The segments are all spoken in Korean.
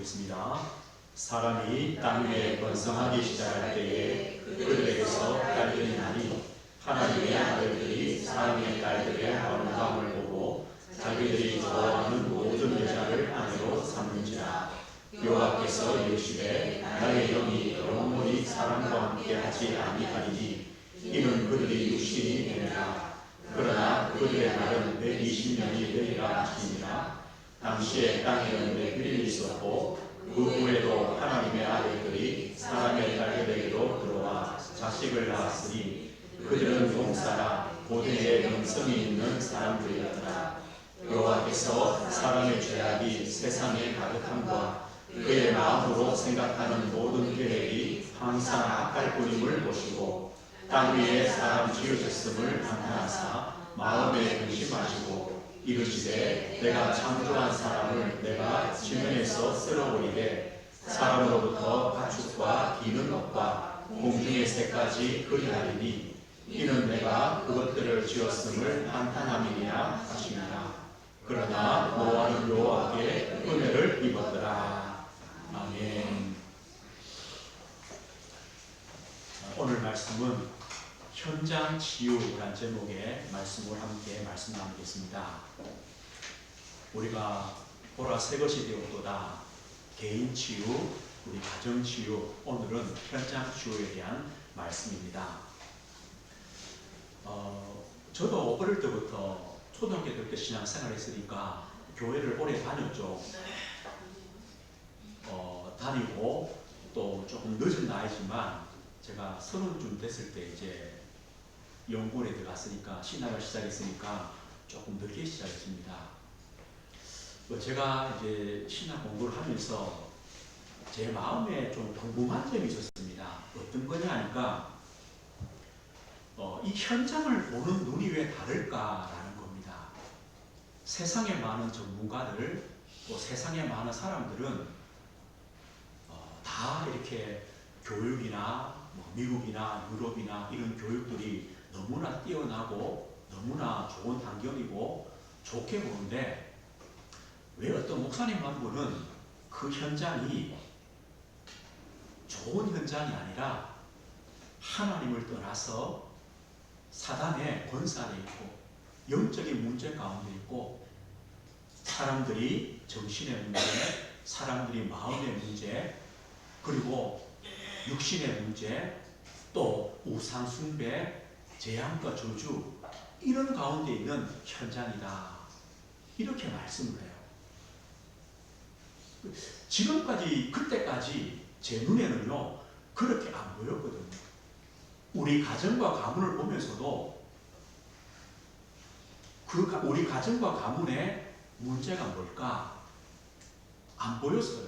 보겠습니다. 사람이 땅 위에 번성하기 시작할 때에 그들에게서 딸들이 나니 하나님의 아들들이 사람의 딸들의 아름다움을 보고 자기들이 좋아하는 모든 여자를 아내로 삼는지라. 여호와께서 이르시되 나의 영이 영원히 사람과 함께 하지 아니하리니 이는 그들이 육신이 되느라. 그러나 그들의 날은 120년이 되리라 하시니라. 당시에 땅에는 내빌이 있었고 그 후에도 하나님의 아들들이 사람의 딸들에게로 들어와 자식을 낳았으니 그들은 용사라 고대의 영성이 있는 사람들이었더라. 여호와께서 사람의 죄악이 세상에 가득함과 그의 마음으로 생각하는 모든 계획이 항상 악할 뿐임을 보시고 땅 위에 사람 지으셨음을 감탄하사 마음에 근심하시고 이르시되 내가 창조한 사람을 내가 지면에서 쓸어버리되 사람으로부터 가축과 기는 것과 공중의 새까지 그리하리니 이는 내가 그것들을 지었음을 한탄함이니라 하시니라. 그러나 노아는 여호와께 은혜를 입었더라. 아멘. 오늘 말씀은 현장 치유라는 제목의 말씀을 함께 말씀 나누겠습니다. 우리가 보라 새 것이 되었도다. 개인 치유, 우리 가정 치유, 오늘은 현장 치유에 대한 말씀입니다. 저도 어릴 때부터 초등학교 때 신앙생활을 했으니까 교회를 오래 다녔죠. 다니고 또 조금 늦은 나이지만 제가 30쯤 됐을 때 이제 연구원에 들어갔으니까 신학을 시작했으니까 조금 늦게 시작했습니다. 제가 이제 신학 공부를 하면서 제 마음에 좀 궁금한 점이 있었습니다. 어떤 거냐 하니까 이 현장을 보는 눈이 왜 다를까라는 겁니다. 세상에 많은 전문가들 또 세상에 많은 사람들은 다 이렇게 교육이나 미국이나 유럽이나 이런 교육들이 너무나 뛰어나고 너무나 좋은 환경이고 좋게 보는데 왜 어떤 목사님 한 분은 그 현장이 좋은 현장이 아니라 하나님을 떠나서 사단의 권세 아래 있고 영적인 문제 가운데 있고 사람들이 정신의 문제, 사람들이 마음의 문제, 그리고 육신의 문제, 또 우상 숭배, 재앙과 저주 이런 가운데 있는 현장이다. 이렇게 말씀을 해요. 지금까지 그때까지 제 눈에는요 그렇게 안 보였거든요. 우리 가정과 가문을 보면서도 우리 가정과 가문의 문제가 뭘까 안 보였어요.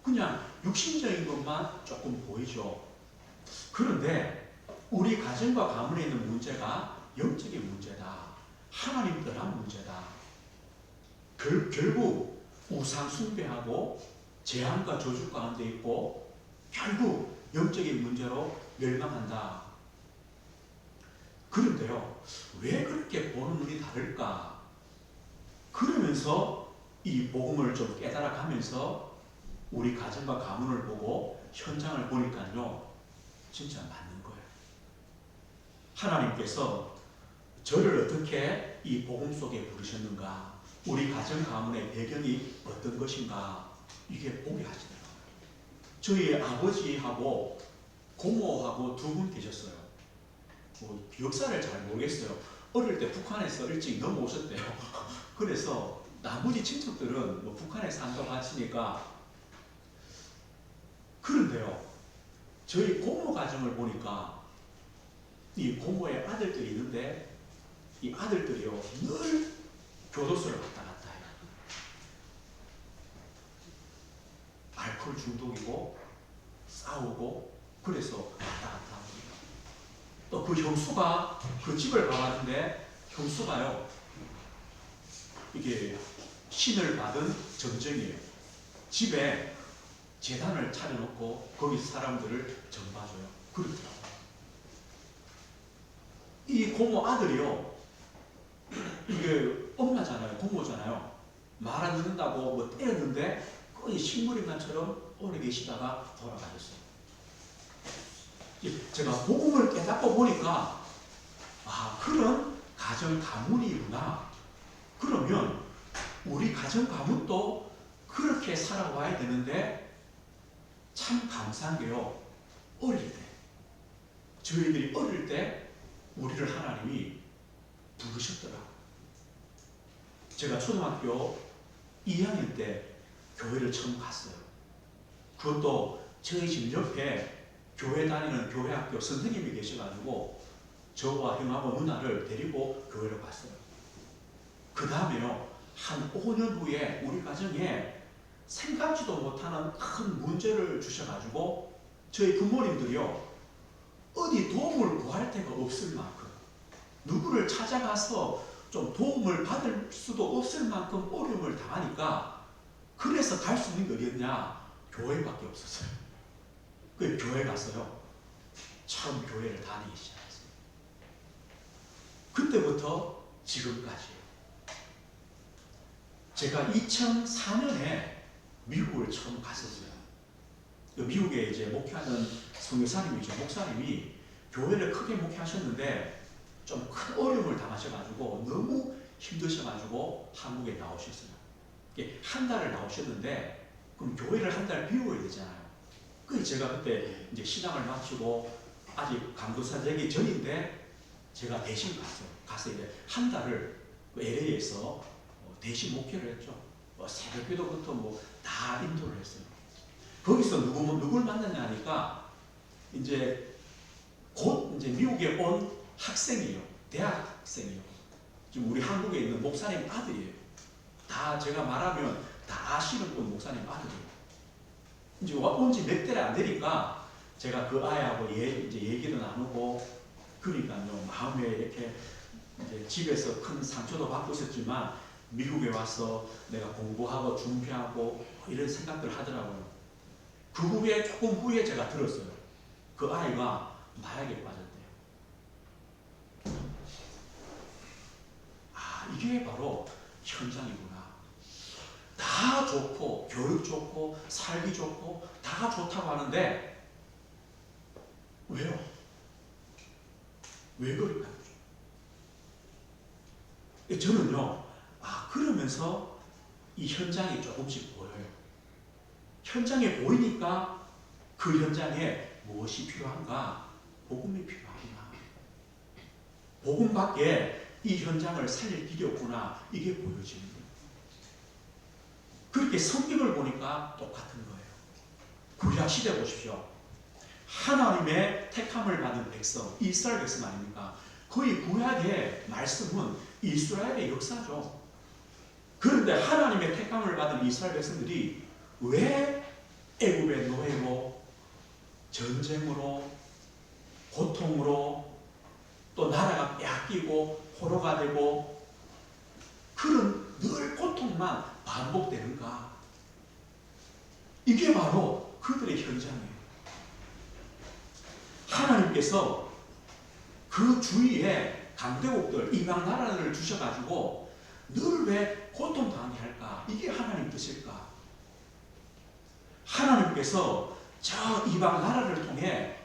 그냥 육신적인 것만 조금 보이죠. 그런데 우리 가정과 가문에 있는 문제가 영적인 문제다. 하나님 떠난 문제다. 결국 우상 숭배하고 재앙과 저주 가운데 있고 결국 영적인 문제로 멸망한다. 그런데요, 왜 그렇게 보는 눈이 다를까? 그러면서 이 복음을 좀 깨달아가면서 우리 가정과 가문을 보고 현장을 보니까요, 진짜 맞는 거예요. 하나님께서 저를 어떻게 이 복음 속에 부르셨는가, 우리 가정 가문의 배경이 어떤 것인가, 이게 보게 하시더라고요. 저희 아버지하고 고모하고 두 분 계셨어요. 역사를 잘 모르겠어요. 어릴 때 북한에서 일찍 넘어오셨대요. 그래서 나머지 친척들은 북한에 산다고 하시니까. 그런데요, 저희 고모 가정을 보니까 이 고모의 아들들이 있는데 이 아들들이요 늘 교도소를 왔다 갔다 해요. 알코올 중독이고 싸우고 그래서 왔다 갔다 합니다. 또 그 형수가 그 집을 가봤는데 형수가요 이게 신을 받은 전쟁이에요. 집에 제단을 차려놓고 거기서 사람들을 전봐줘요. 그렇더라고요. 이 고모 아들이요, 이게 엄마잖아요, 고모잖아요. 말 안 듣는다고 때렸는데 거의 식물인간처럼 오래 계시다가 돌아가셨어요. 제가 복음을 깨닫고 보니까 그런 가정 가문이구나. 그러면 우리 가정 가문도 그렇게 살아와야 되는데 참 감사한 게요. 어릴 때 저희들이 어릴 때 우리를 하나님이 부르셨더라. 제가 초등학교 2학년 때 교회를 처음 갔어요. 그것도 저희 집 옆에 교회 다니는 교회학교 선생님이 계셔가지고 저와 형하고 누나를 데리고 교회를 갔어요. 그 다음에요, 한 5년 후에 우리 가정에 생각지도 못하는 큰 문제를 주셔가지고 저희 부모님들이요, 어디 도움을 구할 데가 없을 만큼, 누구를 찾아가서 좀 도움을 받을 수도 없을 만큼 어려움을 당하니까, 그래서 갈 수 있는 게 어디였냐? 교회밖에 없었어요. 그 교회 가서요, 처음 교회를 다니기 시작했어요. 그때부터 지금까지요. 제가 2004년에 미국을 처음 갔었어요. 미국에 이제 목회하는 선교사님이죠. 목사님이 교회를 크게 목회하셨는데 좀 큰 어려움을 당하셔가지고 너무 힘드셔가지고 한국에 나오셨어요. 한 달을 나오셨는데 그럼 교회를 한 달 비워야 되잖아요. 그래서 제가 그때 이제 신앙을 마치고 아직 감도사 되기 전인데 제가 대신 갔어요. 가서 이제 한 달을 LA에서 대신 목회를 했죠. 새벽기도부터 다 인도를 했어요. 거기서 누굴 만났냐 하니까 이제 곧 이제 미국에 온 학생이에요. 대학 학생이에요. 지금 우리 한국에 있는 목사님 아들이에요. 다 제가 말하면 다 아시는 분 목사님 아들이에요. 이제 온 지 몇 달 안 되니까 제가 그 아이하고 이제 얘기도 나누고 그러니까요, 마음에 이렇게 이제 집에서 큰 상처도 받고 있었지만 미국에 와서 내가 공부하고 준비하고 이런 생각들 하더라고요. 그 후에 조금 후에 제가 들었어요. 그 아이가 마약에 빠졌대요. 이게 바로 현장이구나. 다 좋고 교육 좋고 살기 좋고 다 좋다고 하는데 왜요? 왜 그럴까요? 저는요, 그러면서 이 현장이 조금씩 보여요. 현장에 보이니까 그 현장에 무엇이 필요한가? 복음이 필요하구나. 복음밖에 이 현장을 살릴 길이 없구나. 이게 보여지는 거예요. 그렇게 성경을 보니까 똑같은 거예요. 구약시대 보십시오. 하나님의 택함을 받은 백성, 이스라엘 백성 아닙니까? 거의 구약의 말씀은 이스라엘의 역사죠. 그런데 하나님의 택함을 받은 이스라엘 백성들이 왜 애굽의 노예로, 전쟁으로, 고통으로, 또 나라가 빼앗기고 포로가 되고 그런 늘 고통만 반복되는가? 이게 바로 그들의 현장이에요. 하나님께서 그 주위에 강대국들, 이방 나라를 주셔가지고 늘 왜 고통당하게 할까? 이게 하나님 뜻일까? 하나님께서 저 이방 나라를 통해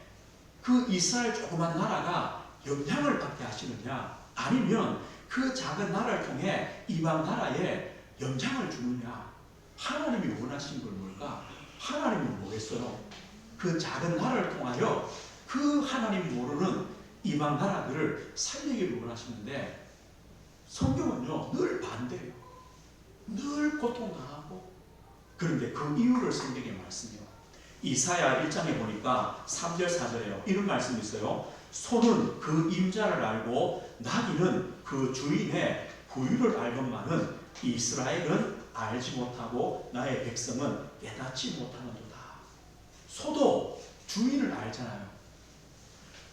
그 이스라엘 조그만 나라가 영향을 받게 하시느냐? 아니면 그 작은 나라를 통해 이방 나라에 영향을 주느냐? 하나님이 원하시는 걸 뭘까? 하나님은 뭐겠어요? 그 작은 나라를 통하여 그 하나님 모르는 이방 나라들을 살리기를 원하시는데 성경은요, 늘 반대예요. 늘 고통당하고. 그런데 그 이유를 성경에 말씀해요. 이사야 1장에 보니까 3절 4절에요. 이런 말씀이 있어요. 소는 그 임자를 알고 나귀는 그 주인의 부유를 알건만은 이스라엘은 알지 못하고 나의 백성은 깨닫지 못하는도다. 소도 주인을 알잖아요.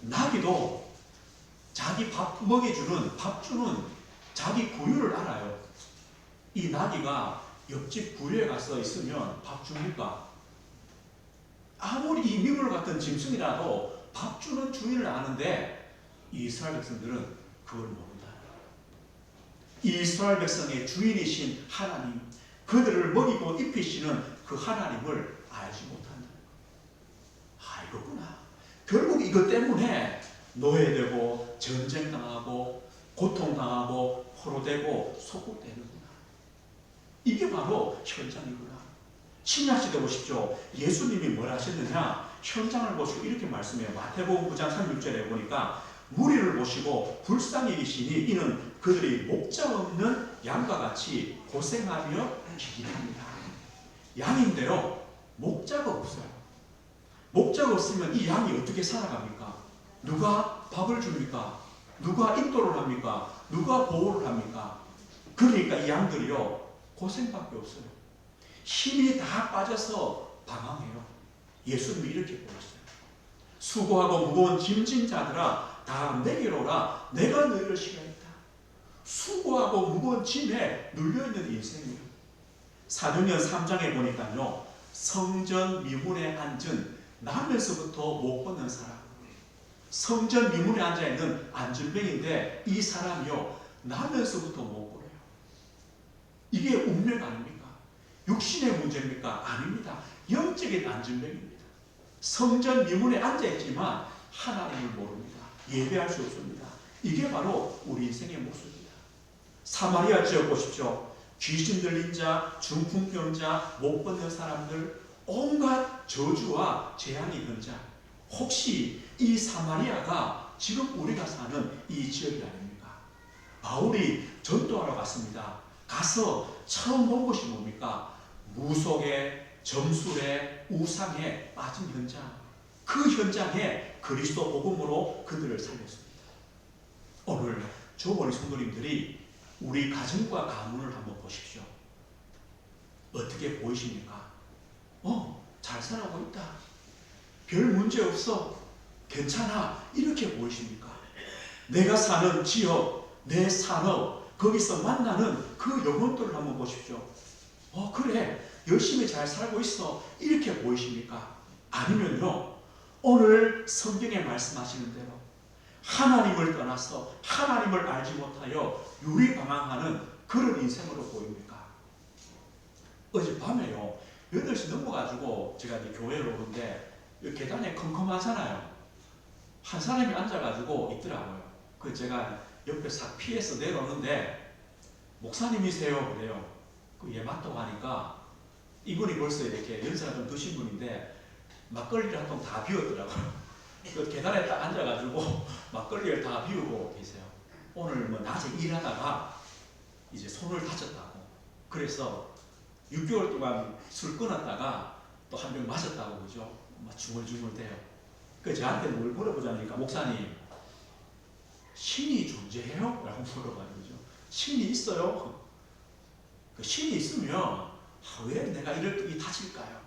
나귀도 자기 밥 먹여주는, 밥 주는 자기 부유를 알아요. 이 나귀가 옆집 부유에 가서 있으면 밥 줍니까? 아무리 이 미물 같은 짐승이라도 밥 주는 주인을 아는데 이스라엘 백성들은 그걸 모른다. 이스라엘 백성의 주인이신 하나님, 그들을 먹이고 입히시는 그 하나님을 알지 못한다. 아, 이거구나. 결국 이것 때문에 노예되고 전쟁당하고 고통당하고 포로되고 소국되는구나. 이게 바로 현장이구나. 신약시대 보십시오. 예수님이 뭘 하셨느냐? 현장을 보시고 이렇게 말씀해요. 마태복음 9장 36절에 보니까 무리를 보시고 불쌍히 여기시니 이는 그들이 목자 없는 양과 같이 고생하며 기다립니다. 양인데요, 목자가 없어요. 목자가 없으면 이 양이 어떻게 살아갑니까? 누가 밥을 줍니까? 누가 인도를 합니까? 누가 보호를 합니까? 그러니까 이 양들이요, 고생밖에 없어요. 힘이 다 빠져서 방황해요. 예수님이 이렇게 보셨어요. 수고하고 무거운 짐진 자들아 다 내게로 오라. 내가 너희를 싫어했다. 수고하고 무거운 짐에 눌려있는 인생이에요. 사도행전 3장에 보니까요, 성전 미문에 앉은 나면서부터 못 걷는 사람, 성전 미문에 앉아있는 안전병인데 이 사람이요, 나면서부터 못 걸어요. 이게 운명 아닙니까? 육신의 문제입니까? 아닙니다. 영적인 안전병입니다. 성전 미문에 앉아있지만 하나님을 모릅니다. 예배할 수 없습니다. 이게 바로 우리 인생의 모습입니다. 사마리아 지역 보십시오. 귀신 들린 자, 중풍병자, 못 걷는 사람들, 온갖 저주와 재앙이 있는 자. 혹시 이 사마리아가 지금 우리가 사는 이 지역이 아닙니까? 바울이 전도하러 갔습니다. 가서 처음 본 것이 뭡니까? 무속에, 점술에, 우상에 빠진 현장. 그 현장에 그리스도 복음으로 그들을 살렸습니다. 오늘 저머리 성도님들이 우리 가정과 가문을 한번 보십시오. 어떻게 보이십니까? 잘 살아가고 있다. 별 문제 없어. 괜찮아. 이렇게 보이십니까? 내가 사는 지역, 내 산업, 거기서 만나는 그 영혼들을 한번 보십시오. 그래. 열심히 잘 살고 있어. 이렇게 보이십니까? 아니면요, 오늘 성경에 말씀하시는 대로 하나님을 떠나서 하나님을 알지 못하여 유리방황하는 그런 인생으로 보입니까? 어젯밤에요, 8시 넘어가지고 제가 이제 교회로 오는데 계단에 컴컴하잖아요. 한 사람이 앉아가지고 있더라고요. 그 제가 옆에 싹 피해서 내려오는데 목사님이세요? 그래요. 예, 맞다고 하니까 이분이 벌써 이렇게 연세가 좀 드신 분인데 막걸리를 한 통 다 비웠더라고요. 그 계단에 딱 앉아가지고 막걸리를 다 비우고 계세요. 오늘 뭐 낮에 일하다가 이제 손을 다쳤다고. 그래서 6개월 동안 술 끊었다가 또 한 병 마셨다고 그러죠. 막 중얼중얼대요. 그 저한테 뭘 물어보자니까, 목사님, 신이 존재해요? 라고 물어봐요. 신이 있어요? 그 신이 있으면 왜 내가 이렇게 다칠까요?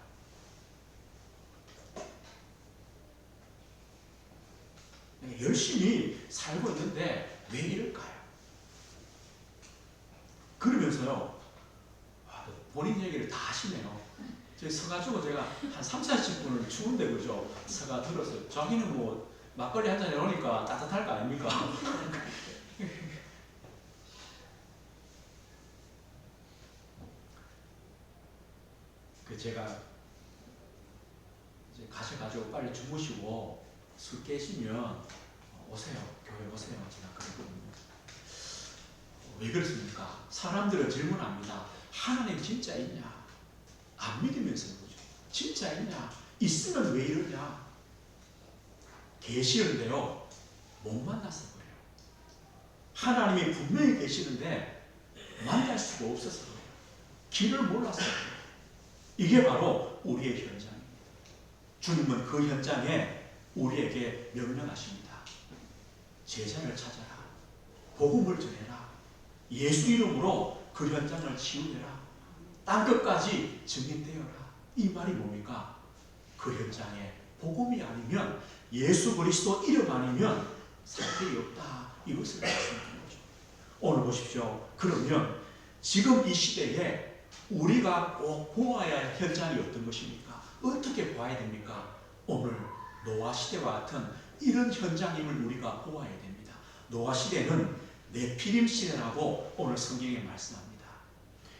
열심히 살고 있는데 왜 이럴까요? 그러면서요, 본인 얘기를 다 하시네요. 저기 서가지고 제가 한 30-40분을 추운데, 그죠? 서가 들었어요. 자기는 뭐 막걸리 한 잔 해놓으니까 따뜻할 거 아닙니까? 그 제가 이제 가셔가지고 빨리 주무시고 술 깨시면 오세요. 교회 오세요. 제가 그랬거든요. 왜 그렇습니까? 사람들은 질문합니다. 하나님 진짜 있냐? 안 믿으면서 그러죠. 진짜 있냐? 있으면 왜 이러냐? 계시는데요, 못 만나서 그래요. 하나님이 분명히 계시는데 만날 수가 없어서 그래요. 길을 몰라서 그래요. 이게 바로 우리의 현장입니다. 주님은 그 현장에 우리에게 명령하십니다. 제자를 찾아라. 복음을 전해라. 예수 이름으로 그 현장을 치유해라. 땅끝까지 증인되어라. 이 말이 뭡니까? 그 현장에 복음이 아니면, 예수 그리스도 이름 아니면 살 길이 없다. 이것을 말씀드리는 거죠. 오늘 보십시오. 그러면 지금 이 시대에 우리가 꼭 보아야 할 현장이 어떤 것입니까? 어떻게 봐야 됩니까? 오늘 노아 시대와 같은 이런 현장임을 우리가 보아야 됩니다. 노아 시대는 네피림 시대라고 오늘 성경에 말씀합니다.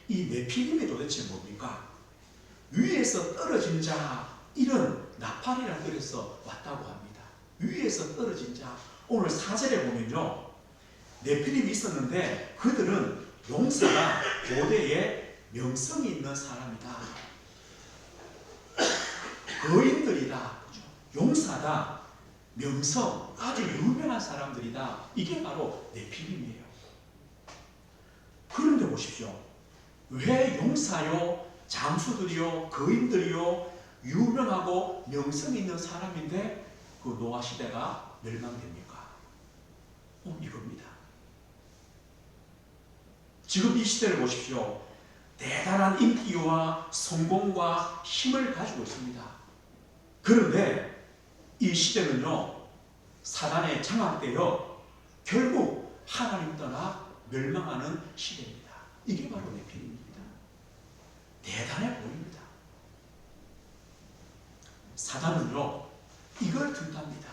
이 네피림이 도대체 뭡니까? 위에서 떨어진 자, 이런 나팔이라는 뜻에서 왔다고 합니다. 위에서 떨어진 자. 오늘 4절에 보면요, 네피림이 있었는데 그들은 용사가 고대에 명성이 있는 사람이다. 거인들이다. 그렇죠? 용사다. 명성, 아주 유명한 사람들이다. 이게 바로 네피림이에요. 그런데 보십시오. 왜 용사요, 장수들이요, 거인들이요, 유명하고 명성 있는 사람인데 그 노아 시대가 멸망됩니까? 이겁니다. 지금 이 시대를 보십시오. 대단한 인기와 성공과 힘을 가지고 있습니다. 그런데 이 시대는요, 사단에 장악되어 결국 하나님 떠나 멸망하는 시대입니다. 이게 바로 네피림입니다. 대단해 보입니다. 사단은요, 이걸 든답니다.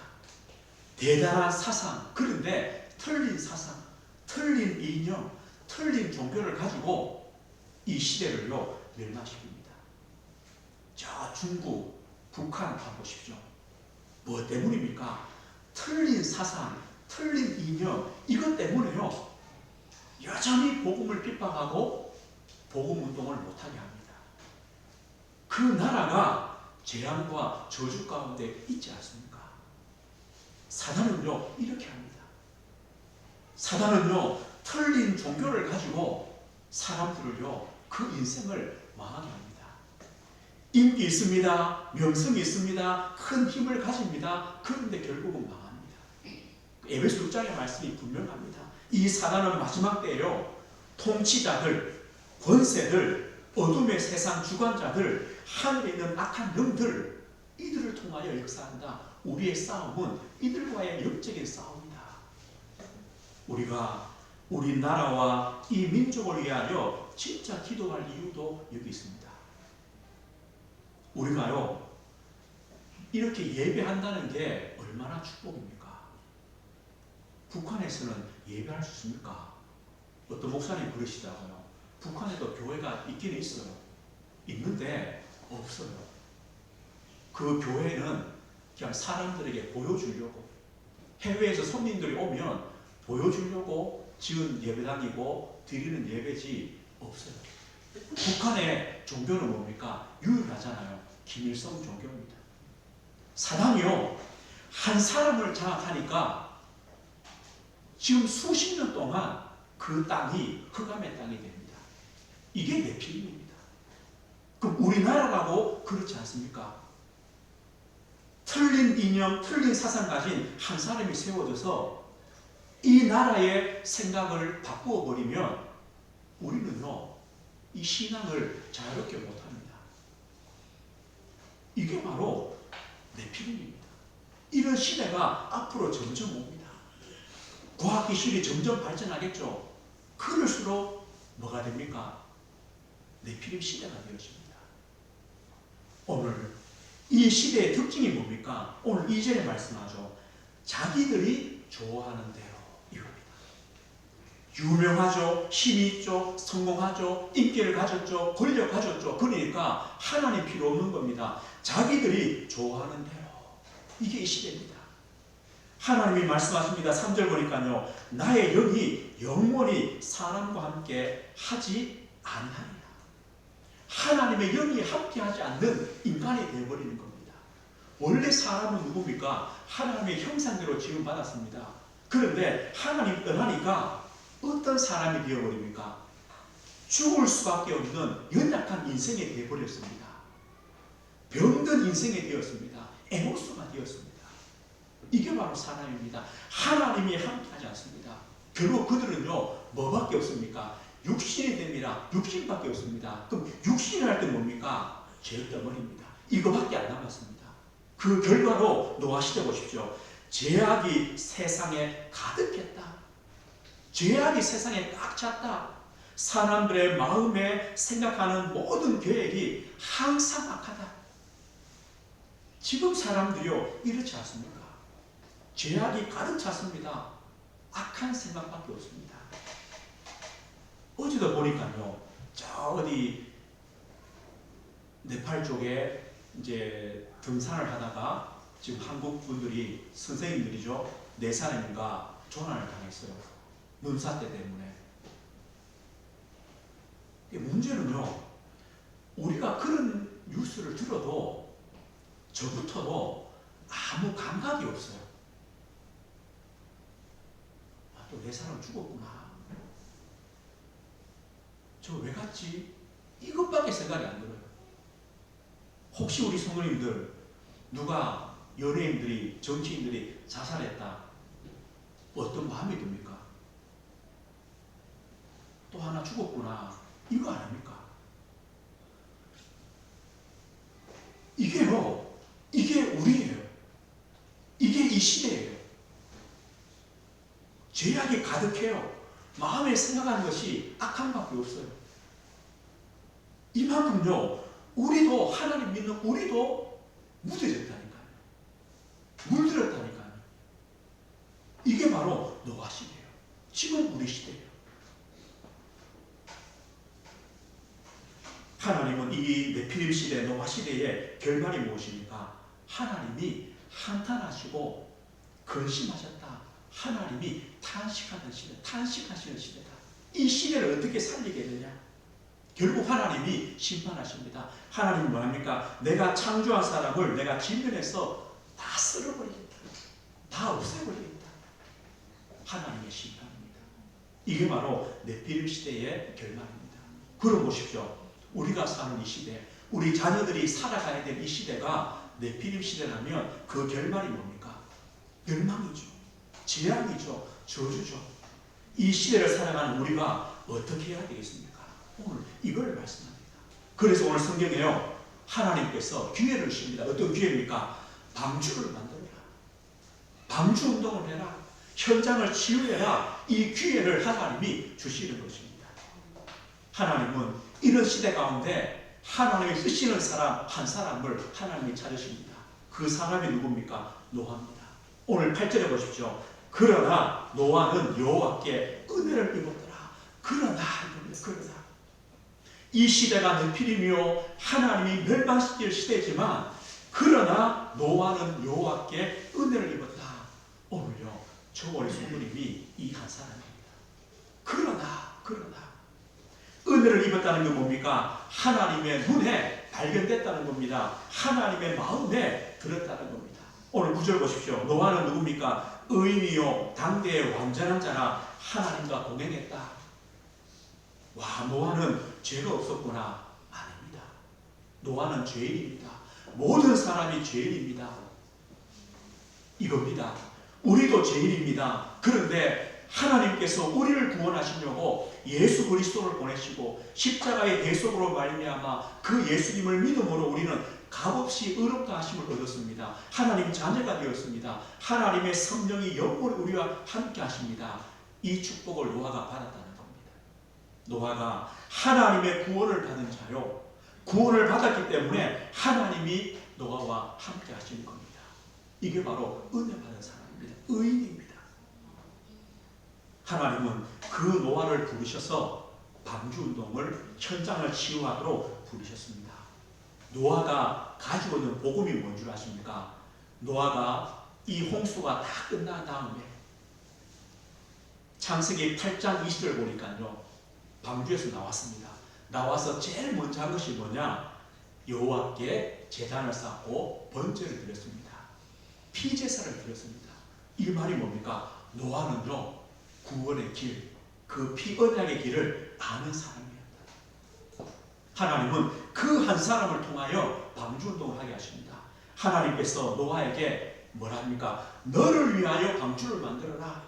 대단한 사상, 그런데 틀린 사상, 틀린 이념, 틀린 종교를 가지고 이 시대를요, 멸망시킵니다. 저 중국, 북한 가보십시오. 뭐 때문입니까? 틀린 사상, 틀린 이념, 이것 때문에요, 여전히 복음을 핍박하고 복음 운동을 못하게 합니다. 그 나라가 재앙과 저주 가운데 있지 않습니까? 사단은요, 이렇게 합니다. 사단은요, 틀린 종교를 가지고 사람들을요, 그 인생을 망하게 합니다. 인기 있습니다. 명성이 있습니다. 큰 힘을 가집니다. 그런데 결국은 망합니다. 에베소 6장의 말씀이 분명합니다. 이 사단은 마지막 때에요, 통치자들, 권세들, 어둠의 세상 주관자들, 하늘에 있는 악한 영들, 이들을 통하여 역사한다. 우리의 싸움은 이들과의 영적인 싸움이다. 우리가 우리나라와 이 민족을 위하여 진짜 기도할 이유도 여기 있습니다. 우리가요, 이렇게 예배한다는 게 얼마나 축복입니까? 북한에서는 예배할 수 있습니까? 어떤 목사님 그러시더라고요. 북한에도 교회가 있긴 있어요. 있는데 없어요. 그 교회는 그냥 사람들에게 보여주려고, 해외에서 손님들이 오면 보여주려고 지은 예배당이고 드리는 예배지 없어요. 북한의 종교는 뭡니까? 유일하잖아요. 김일성 종교입니다. 사단이요, 한 사람을 장악하니까 지금 수십 년 동안 그 땅이 흑암의 땅이 됩니다. 이게 네피림입니다. 그럼 우리나라라고 그렇지 않습니까? 틀린 이념, 틀린 사상 가진 한 사람이 세워져서 이 나라의 생각을 바꾸어 버리면 우리는요, 이 신앙을 자유롭게 못합니다. 이게 바로 네피림입니다. 이런 시대가 앞으로 점점 옵니다. 과학기술이 점점 발전하겠죠. 그럴수록 뭐가 됩니까? 네피림 시대가 되어집니다. 오늘 이 시대의 특징이 뭡니까? 오늘 2절에 말씀하죠. 자기들이 좋아하는 대로, 이겁니다. 유명하죠, 힘이 있죠, 성공하죠, 인기를 가졌죠, 권력 가졌죠. 그러니까 하나님 필요 없는 겁니다. 자기들이 좋아하는 대로. 이게 이 시대입니다. 하나님이 말씀하십니다. 3절 보니까요, 나의 영이 영원히 사람과 함께 하지 아니하리라. 하나님의 영이 함께하지 않는 인간이 되어버리는 겁니다. 원래 사람은 누굽니까? 하나님의 형상대로 지음받았습니다. 그런데 하나님 떠나니까 어떤 사람이 되어버립니까? 죽을 수밖에 없는 연약한 인생이 되어버렸습니다. 병든 인생이 되었습니다. 에노스가 되었습니다. 이게 바로 사람입니다. 하나님이 함께하지 않습니다. 결국 그들은요, 뭐밖에 없습니까? 육신이 됩니다. 육신밖에 없습니다. 그럼 육신이 할 때 뭡니까? 죄 덩어리입니다. 이거밖에 안 남았습니다. 그 결과로 노아 시대 보십시오. 죄악이 세상에 가득했다. 죄악이 세상에 꽉 찼다. 사람들의 마음에 생각하는 모든 계획이 항상 악하다. 지금 사람들이요, 이렇지 않습니까? 죄악이 가득 찼습니다. 악한 생각밖에 없습니다. 어제도 보니까요, 저 어디 네팔 쪽에 이제 등산을 하다가 지금 한국 분들이 선생님들이죠. 4사람인가 조난을 당했어요. 눈사태 때문에. 문제는요, 우리가 그런 뉴스를 들어도 저부터도 아무 감각이 없어요. 아, 또 4사람 죽었구나. 저 왜 갔지? 이것밖에 생각이 안 들어요. 혹시 우리 성도님들 누가 연예인들이 정치인들이 자살했다, 어떤 마음이 듭니까? 또 하나 죽었구나, 이거 아닙니까? 이게요, 이게 우리예요. 이게 이 시대예요. 죄악이 가득해요. 마음에 생각하는 것이 악한 밖에 없어요. 이만큼요, 우리도, 하나님 믿는 우리도 무뎌졌다니까요. 물들었다니까요. 이게 바로 노아 시대예요. 지금 우리 시대예요. 하나님은 이 네피림 시대, 노아 시대의 결말이 무엇입니까? 하나님이 한탄하시고 근심하셨다. 하나님이 탄식하는 시대, 탄식하시는 시대다. 이 시대를 어떻게 살리게 되냐? 결국 하나님이 심판하십니다. 하나님은 뭐합니까? 내가 창조한 사람을 내가 지면에서 다 쓸어버리겠다. 다 없애버리겠다. 하나님의 심판입니다. 이게 바로 네피림 시대의 결말입니다. 그럼 보십시오. 우리가 사는 이 시대, 우리 자녀들이 살아가야 될 이 시대가 네피림 시대라면 그 결말이 뭡니까? 멸망이죠. 재앙이죠. 저주죠. 이 시대를 살아가는 우리가 어떻게 해야 되겠습니까? 오늘 이걸 말씀합니다. 그래서 오늘 성경에요, 하나님께서 기회를 주십니다. 어떤 기회입니까? 방주를 만들어라. 방주 운동을 해라. 현장을 치유해라. 이 기회를 하나님이 주시는 것입니다. 하나님은 이런 시대 가운데 하나님이 쓰시는 사람 한 사람을 하나님이 찾으십니다. 그 사람이 누굽니까? 노아입니다. 오늘 8절에 보십시오. 그러나 노아는 여호와께 은혜를 입었더라. 그러나 이 시대가 네피림이요, 하나님이 멸망시킬 시대지만 그러나 노아는 여호와께 은혜를 입었다. 오늘요, 저 우리 성도님이 이 한 사람입니다. 그러나 은혜를 입었다는 건 뭡니까? 하나님의 눈에 발견됐다는 겁니다. 하나님의 마음에 들었다는 겁니다. 오늘 9절 보십시오. 노아는 누굽니까? 의인이요 당대의 완전한 자라 하나님과 동행했다. 와, 노아는 죄가 없었구나. 아닙니다. 노아는 죄인입니다. 모든 사람이 죄인입니다. 이겁니다. 우리도 죄인입니다. 그런데 하나님께서 우리를 구원하시려고 예수 그리스도를 보내시고 십자가의 대속으로 말미암아 그 예수님을 믿음으로 우리는 값없이 의롭다 하심을 얻었습니다. 하나님 자녀가 되었습니다. 하나님의 성령이 영원히 우리와 함께 하십니다. 이 축복을 노아가 받았다는 겁니다. 노아가 하나님의 구원을 받은 자요, 구원을 받았기 때문에 하나님이 노아와 함께 하시는 겁니다. 이게 바로 은혜 받은 사람입니다. 의인입니다. 하나님은 그 노아를 부르셔서 방주운동을, 현장을 치유하도록 부르셨습니다. 노아가 가지고 있는 복음이 뭔 줄 아십니까? 노아가 이 홍수가 다 끝난 다음에 창세기 8장 20절 보니까요, 방주에서 나왔습니다. 나와서 제일 먼저 한 것이 뭐냐? 여호와께 제단을 쌓고 번제를 드렸습니다. 피제사를 드렸습니다. 이 말이 뭡니까? 노아는요, 구원의 길, 그 피언약의 길을 아는 사람이었다. 하나님은 그 한 사람을 통하여 방주운동을 하게 하십니다. 하나님께서 노아에게 뭐랍니까? 너를 위하여 방주를 만들어라.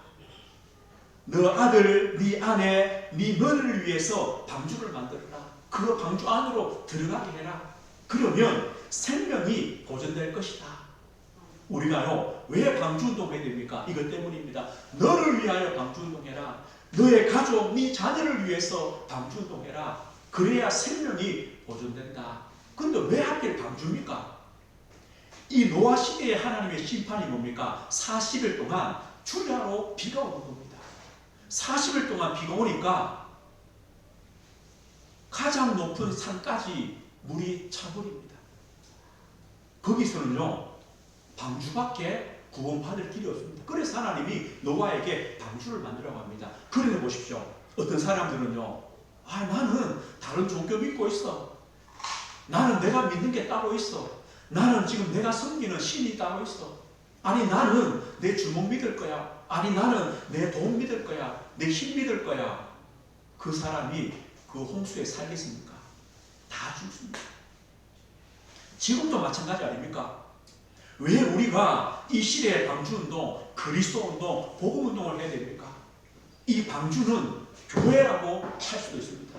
너 아들, 네 아내, 네 며느리를 위해서 방주를 만들어라. 그 방주 안으로 들어가게 해라. 그러면 생명이 보존될 것이다. 우리가요, 왜 방주운동을 해야 됩니까? 이것 때문입니다. 너를 위하여 방주운동해라. 너의 가족, 네 자녀를 위해서 방주운동해라. 그래야 생명이 보존된다. 그런데 왜 하필 방주입니까? 이 노아 시대의 하나님의 심판이 뭡니까? 40일 동안 주야로 비가 오는 겁니다. 40일 동안 비가 오니까 가장 높은 산까지 물이 차버립니다. 거기서는요 방주밖에 구원받을 길이 없습니다. 그래서 하나님이 노아에게 방주를 만들라고 합니다. 그래 보십시오. 어떤 사람들은요 나는 다른 종교 믿고 있어. 나는 내가 믿는 게 따로 있어. 나는 지금 내가 섬기는 신이 따로 있어. 아니 나는 내 주먹 믿을 거야. 아니 나는 내 돈 믿을 거야. 내 힘 믿을 거야. 그 사람이 그 홍수에 살겠습니까? 다 죽습니다. 지금도 마찬가지 아닙니까? 왜 우리가 이 시대의 방주운동, 그리스도운동, 복음운동을 해야 됩니까? 이 방주는 교회라고 할 수도 있습니다.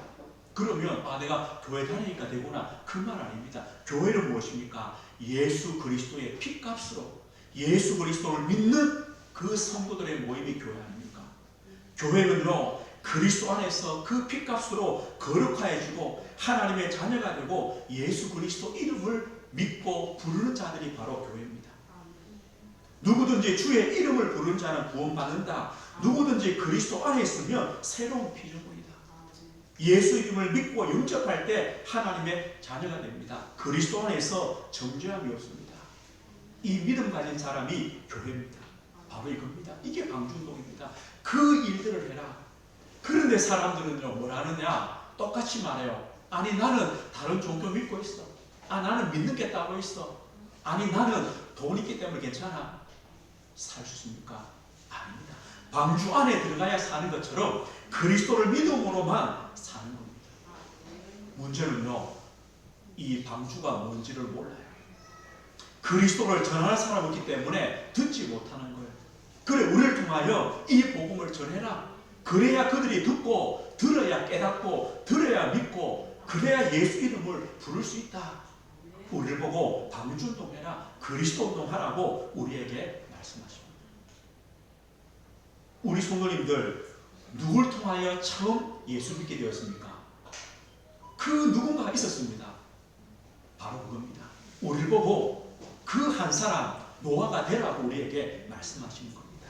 그러면 내가 교회 다니니까 되구나. 그 말 아닙니다. 교회는 무엇입니까? 예수 그리스도의 피값으로 예수 그리스도를 믿는 그 성도들의 모임이 교회 아닙니까? 교회는요 그리스도 안에서 그 피값으로 거룩하여지고 하나님의 자녀가 되고 예수 그리스도 이름을 믿고 부르는 자들이 바로 교회입니다. 누구든지 주의 이름을 부르는 자는 구원받는다. 누구든지 그리스도 안에 있으면 새로운 피조물이다. 예수 이름을 믿고 영접할 때 하나님의 자녀가 됩니다. 그리스도 안에서 정죄함이 없습니다. 이 믿음 가진 사람이 교회입니다. 바로 이겁니다. 이게 방주운동입니다. 그 일들을 해라. 그런데 사람들은요 뭘 하느냐? 똑같이 말해요. 아니 나는 다른 종교 믿고 있어. 나는 믿는 게 따로 있어. 아니 나는 돈 있기 때문에 괜찮아. 살 수 있습니까? 아닙니다. 방주 안에 들어가야 사는 것처럼 그리스도를 믿음으로만 사는 겁니다. 문제는요 이 방주가 뭔지를 몰라요. 그리스도를 전할 사람이 없기 때문에 듣지 못하는 거예요. 그래 우리를 통하여 이 복음을 전해라. 그래야 그들이 듣고 들어야 깨닫고 들어야 믿고 그래야 예수 이름을 부를 수 있다. 우리를 보고 방주운동해라. 그리스도 운동하라고 우리에게 말씀하십니다. 우리 성도님들 누굴 통하여 처음 예수 믿게 되었습니까? 그 누군가가 있었습니다. 바로 그겁니다. 우리를 보고 그 한 사람 노아가 되라고 우리에게 말씀하시는 겁니다.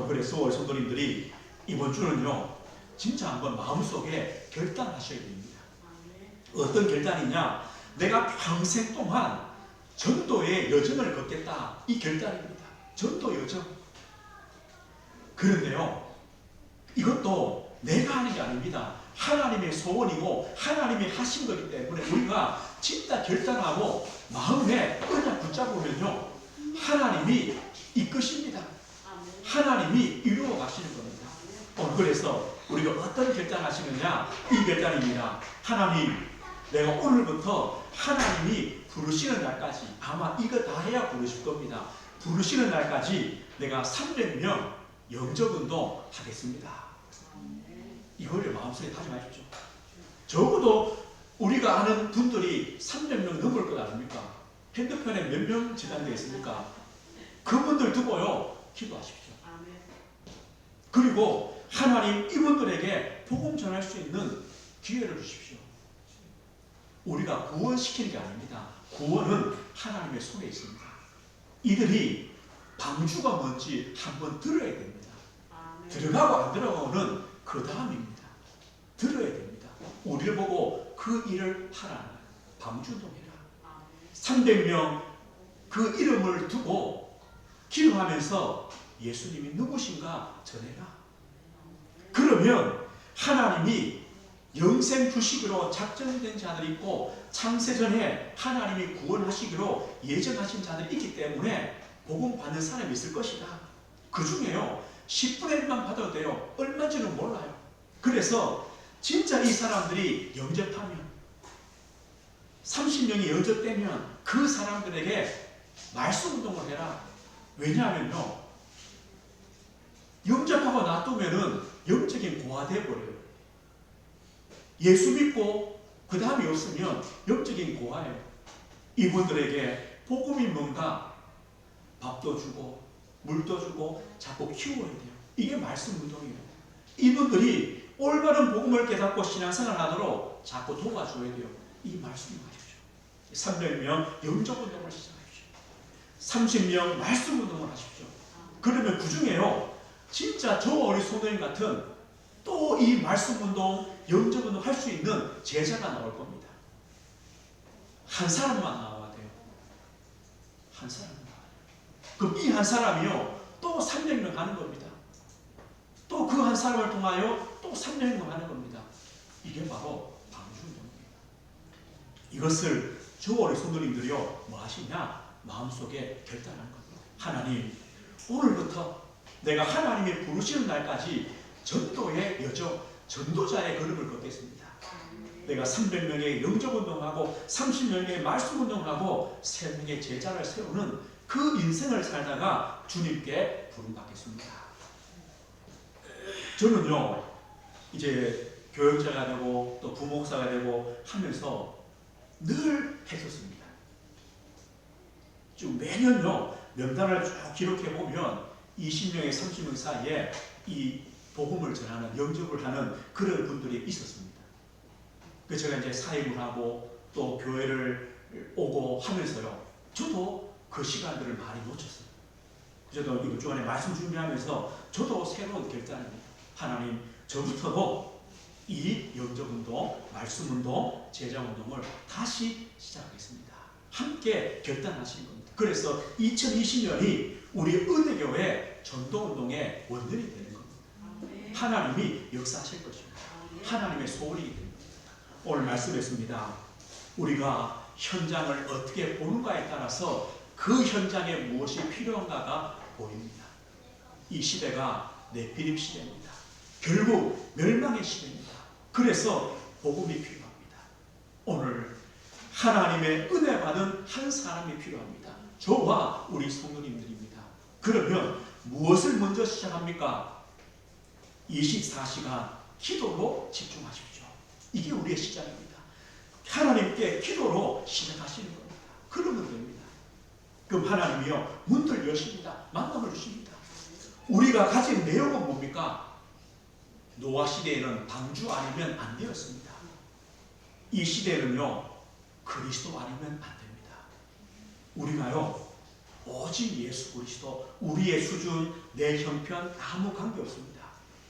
그래서 우리 성도님들이 이번 주는요 진짜 한번 마음속에 결단하셔야 됩니다. 어떤 결단이냐? 내가 평생 동안 전도의 여정을 걷겠다. 이 결단입니다. 전도 여정. 그런데요 이것도 내가 하는 게 아닙니다. 하나님의 소원이고 하나님이 하신 거기 때문에 우리가 진짜 결단하고 마음에 언약 붙잡으면요 하나님이 이끄십니다. 하나님이 이루어 가시는 겁니다. 그래서 우리가 어떤 결단하시느냐? 이 결단입니다. 하나님, 내가 오늘부터 하나님이 부르시는 날까지 아마 이거 다 해야 부르실 겁니다. 부르시는 날까지 내가 300명 영접운동 하겠습니다. 이거를 마음속에 다짐하십시오. 적어도 우리가 아는 분들이 300명 넘을 것 아닙니까? 핸드폰에 몇 명 저장되어 있습니까? 그분들 두고요 기도하십시오. 그리고 하나님 이분들에게 복음 전할 수 있는 기회를 주십시오. 우리가 구원시키는 게 아닙니다. 구원은 하나님의 손에 있습니다. 이들이 방주가 뭔지 한번 들어야 됩니다. 들어가고 안 들어가고는 그 다음입니다. 들어야 됩니다. 우리를 보고 그 일을 하라. 방주운동해라. 300명 그 이름을 두고 기도하면서 예수님이 누구신가 전해라. 그러면 하나님이 영생 주시기로 작정된 자들이 있고 창세전에 하나님이 구원하시기로 예정하신 자들이 있기 때문에 복음 받는 사람이 있을 것이다. 그 중에요 10분의 1만 받아도 돼요. 얼마인지는 몰라요. 그래서 진짜 이 사람들이 영접하면 30명이 영접되면 그 사람들에게 말씀 운동을 해라. 왜냐하면요 영접하고 놔두면은 영적인 고아 되어버려요. 예수 믿고 그 다음이 없으면 영적인 고아예요. 이분들에게 복음이 뭔가 밥도 주고 물도 주고 자꾸 키워야 돼요. 이게 말씀 운동이에요. 이분들이 올바른 복음을 깨닫고 신앙생활 하도록 자꾸 도와줘야 돼요. 이 말씀을 하십시오. 300명 영접운동을 시작하십시오. 30명 말씀운동을 하십시오. 그러면 그 중에요 진짜 저 우리 소도인 같은 또 이 말씀운동 영접운동 할 수 있는 제자가 나올 겁니다. 한 사람만 나와야 돼요. 한 사람만 나와요. 그럼 이 한 사람이요 또 300명 하는 겁니다. 또 그 한 사람을 통하여 또 300명 하는 겁니다. 이게 바로 방주운동입니다. 이것을 저월의 성도님들이요 뭐 하시냐? 마음속에 결단하는 겁니다. 하나님, 오늘부터 내가 하나님의 부르시는 날까지 전도의 여정, 전도자의 걸음을 걷겠습니다. 내가 300명의 영접운동하고 30명의 말씀운동하고 3명의 제자를 세우는 그 인생을 살다가 주님께 부름받겠습니다. 저는요 이제 교역자가 되고 또 부목사가 되고 하면서 늘 했었습니다. 쭉 매년요 명단을 쭉 기록해 보면 20명에 30명 사이에 이 복음을 전하는 영접을 하는 그런 분들이 있었습니다. 그 제가 이제 사역을 하고 또 교회를 오고 하면서요 저도 그 시간들을 많이 놓쳤어요. 저도 이번 주간에 말씀 준비하면서 저도 새로운 결단입니다. 하나님, 저부터도 이 영접운동, 말씀운동, 제자운동을 다시 시작하겠습니다. 함께 결단하신 겁니다. 그래서 2020년이 우리 은혜교회 전도운동의 원년이 되는 겁니다. 하나님이 역사하실 것입니다. 하나님의 소원이 됩니다. 오늘 말씀했습니다. 우리가 현장을 어떻게 보는가에 따라서 그 현장에 무엇이 필요한가가 보입니다. 이 시대가 네피림 시대입니다. 결국 멸망의 시대입니다. 그래서 복음이 필요합니다. 오늘 하나님의 은혜 받은 한 사람이 필요합니다. 저와 우리 성도님들입니다. 그러면 무엇을 먼저 시작합니까? 24시간 기도로 집중하십시오. 이게 우리의 시작입니다. 하나님께 기도로 시작하시는 겁니다. 그러면 됩니다. 그럼 하나님이요 문들 여십니다. 만남을 주십니다. 우리가 가진 내용은 뭡니까? 노아 시대에는 방주 아니면 안 되었습니다. 이 시대는요 그리스도 아니면 안 됩니다. 우리가요 오직 예수 그리스도, 우리의 수준, 내 형편 아무 관계 없습니다.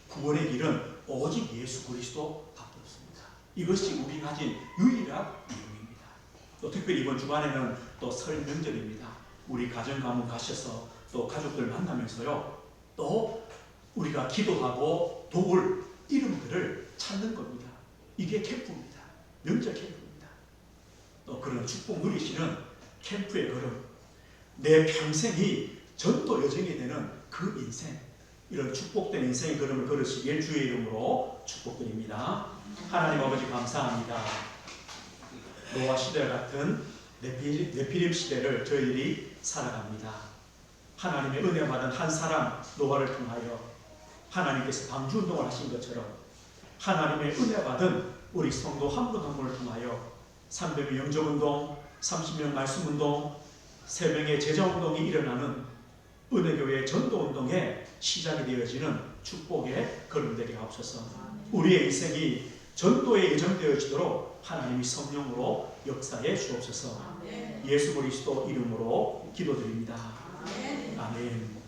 구원의 길은 오직 예수 그리스도 밖에 없습니다. 이것이 우리가 가진 유일한 이유입니다. 또 특별히 이번 주간에는 또 설 명절입니다. 우리 가정 가문 가셔서 또 가족들 만나면서요 또 우리가 기도하고 도울 이름들을 찾는 겁니다. 이게 캠프입니다. 명절 캠프입니다. 또 그런 축복 누리시는 캠프의 걸음, 내 평생이 전도 여정이 되는 그 인생, 이런 축복된 인생의 걸음을 걸으시길 주의 이름으로 축복드립니다. 하나님 아버지 감사합니다. 노아 시대 같은 네피림 시대를 저희들이 살아갑니다. 하나님의 은혜 받은 한 사람 노아를 통하여 하나님께서 방주운동을 하신 것처럼 하나님의 은혜 받은 우리 성도 한 분 한 분을 통하여 300명 영접운동, 30명 말씀운동, 3명의 제자운동이 일어나는 은혜교회 전도운동의 시작이 되어지는 축복의 걸음들이 하옵소서. 우리의 인생이 전도에 예정되어지도록 하나님이 성령으로 역사해 주옵소서. 예수 그리스도 이름으로 기도드립니다. 아멘.